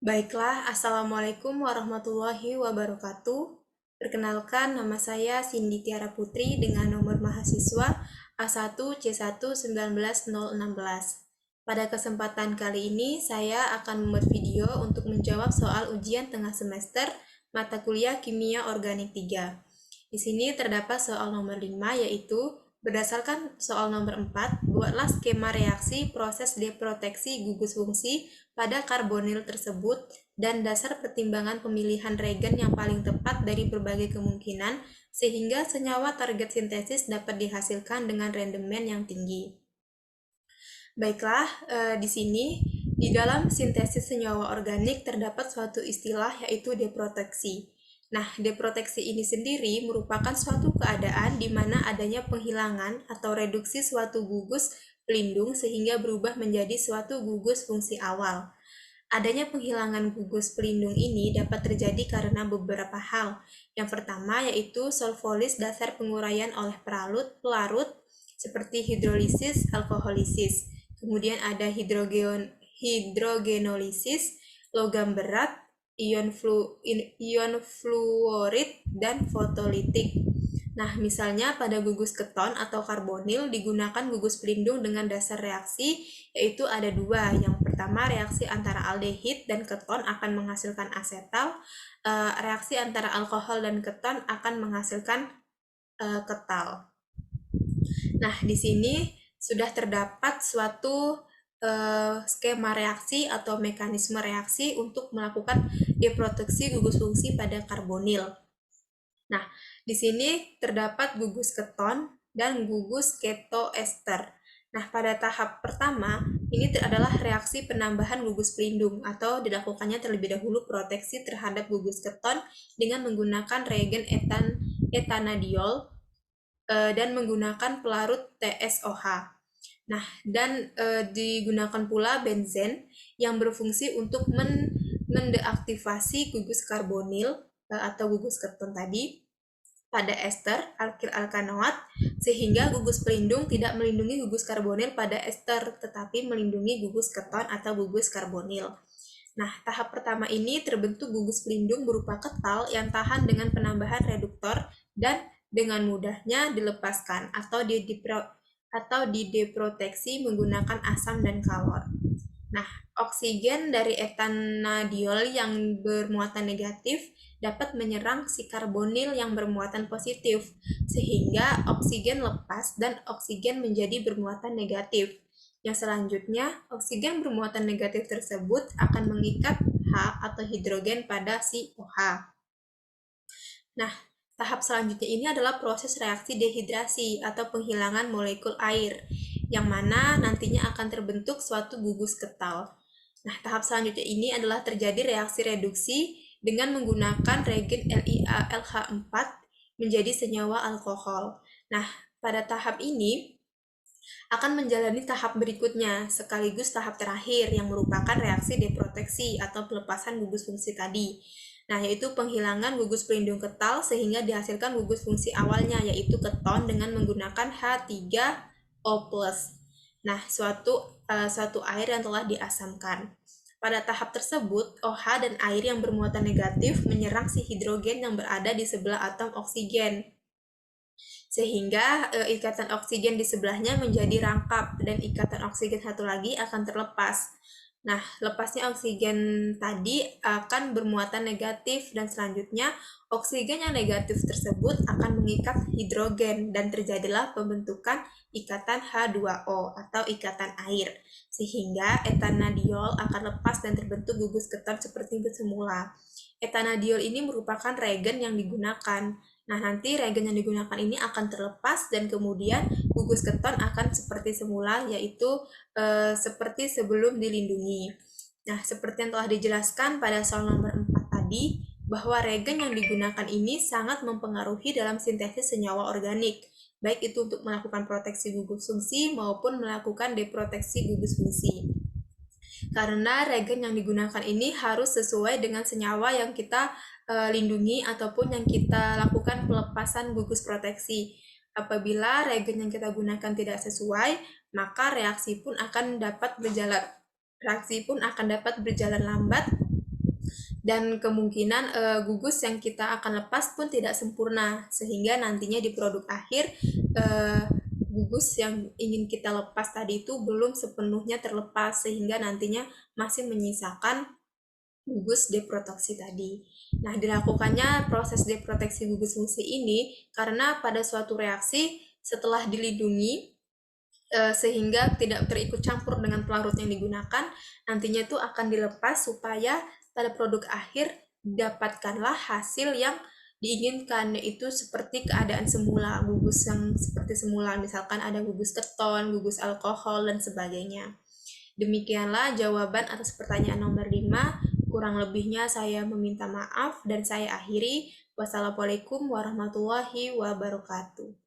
Baiklah, Assalamualaikum warahmatullahi wabarakatuh. Perkenalkan, nama saya Cindy Tiara Putri dengan nomor mahasiswa A1C1196016. Pada kesempatan kali ini, saya akan membuat video untuk menjawab soal ujian tengah semester mata kuliah Kimia Organik 3. Di sini terdapat soal nomor 5, yaitu berdasarkan soal nomor 4, buatlah skema reaksi proses deproteksi gugus fungsi pada karbonil tersebut dan dasar pertimbangan pemilihan reagen yang paling tepat dari berbagai kemungkinan sehingga senyawa target sintesis dapat dihasilkan dengan rendemen yang tinggi. Baiklah, di sini di dalam sintesis senyawa organik terdapat suatu istilah yaitu deproteksi. Nah, deproteksi ini sendiri merupakan suatu keadaan di mana adanya penghilangan atau reduksi suatu gugus pelindung sehingga berubah menjadi suatu gugus fungsi awal. Adanya penghilangan gugus pelindung ini dapat terjadi karena beberapa hal. Yang pertama yaitu solvolis dasar penguraian oleh pelarut seperti hidrolisis, alkoholisis. Kemudian ada hidrogenolisis, logam berat, ion fluorid, dan fotolitik. Nah, misalnya pada gugus keton atau karbonil digunakan gugus pelindung dengan dasar reaksi, yaitu ada dua. Yang pertama, reaksi antara aldehid dan keton akan menghasilkan asetal. Reaksi antara alkohol dan keton akan menghasilkan ketal. Nah, di sini sudah terdapat suatu skema reaksi atau mekanisme reaksi untuk melakukan deproteksi gugus fungsi pada karbonil. Nah, di sini terdapat gugus keton dan gugus ketoester. Nah, pada tahap pertama, ini adalah reaksi penambahan gugus pelindung atau dilakukannya terlebih dahulu proteksi terhadap gugus keton dengan menggunakan reagen etanadiol dan menggunakan pelarut TSOH. Nah, dan digunakan pula benzen yang berfungsi untuk mendeaktivasi gugus karbonil atau gugus keton tadi pada ester alkil alkanoat sehingga gugus pelindung tidak melindungi gugus karbonil pada ester tetapi melindungi gugus keton atau gugus karbonil. Nah, tahap pertama ini terbentuk gugus pelindung berupa ketal yang tahan dengan penambahan reduktor dan dengan mudahnya dilepaskan atau dideproteksi menggunakan asam dan kalor. Nah, oksigen dari etanadiol yang bermuatan negatif dapat menyerang si karbonil yang bermuatan positif, sehingga oksigen lepas dan oksigen menjadi bermuatan negatif. Yang selanjutnya, oksigen bermuatan negatif tersebut akan mengikat H atau hidrogen pada si OH. Nah, tahap selanjutnya ini adalah proses reaksi dehidrasi atau penghilangan molekul air, yang mana nantinya akan terbentuk suatu gugus ketal. Nah, tahap selanjutnya ini adalah terjadi reaksi reduksi dengan menggunakan reagen LiAlH4 menjadi senyawa alkohol. Nah, pada tahap ini akan menjalani tahap berikutnya, sekaligus tahap terakhir yang merupakan reaksi deproteksi atau pelepasan gugus fungsi tadi. Nah, yaitu penghilangan gugus pelindung ketal sehingga dihasilkan gugus fungsi awalnya, yaitu keton dengan menggunakan H3O+. Nah, suatu air yang telah diasamkan. Pada tahap tersebut, OH dan air yang bermuatan negatif menyerang si hidrogen yang berada di sebelah atom oksigen. Sehingga ikatan oksigen di sebelahnya menjadi rangkap dan ikatan oksigen satu lagi akan terlepas. Nah, lepasnya oksigen tadi akan bermuatan negatif dan selanjutnya oksigen yang negatif tersebut akan mengikat hidrogen dan terjadilah pembentukan ikatan H2O atau ikatan air. Sehingga etanadiol akan lepas dan terbentuk gugus keton seperti semula. Etanadiol ini merupakan reagen yang digunakan. Nah, nanti reagen yang digunakan ini akan terlepas dan kemudian gugus keton akan seperti semula, yaitu seperti sebelum dilindungi. Nah, seperti yang telah dijelaskan pada soal nomor 4 tadi, bahwa reagen yang digunakan ini sangat mempengaruhi dalam sintesis senyawa organik, baik itu untuk melakukan proteksi gugus fungsi maupun melakukan deproteksi gugus fungsi. Karena reagen yang digunakan ini harus sesuai dengan senyawa yang kita lindungi ataupun yang kita lakukan pelepasan gugus proteksi. Apabila reagen yang kita gunakan tidak sesuai, maka reaksi pun akan dapat berjalan lambat dan kemungkinan gugus yang kita akan lepas pun tidak sempurna, sehingga nantinya di produk akhir gugus yang ingin kita lepas tadi itu belum sepenuhnya terlepas, sehingga nantinya masih menyisakan gugus deproteksi tadi. Nah, dilakukannya proses deproteksi gugus fungsi ini karena pada suatu reaksi setelah dilindungi sehingga tidak terikut campur dengan pelarut yang digunakan, nantinya itu akan dilepas supaya pada produk akhir dapatkanlah hasil yang diinginkan, yaitu seperti keadaan semula, gugus yang seperti semula, misalkan ada gugus keton, gugus alkohol, dan sebagainya. Demikianlah jawaban atas pertanyaan nomor 5. Kurang lebihnya saya meminta maaf dan saya akhiri. Wassalamualaikum warahmatullahi wabarakatuh.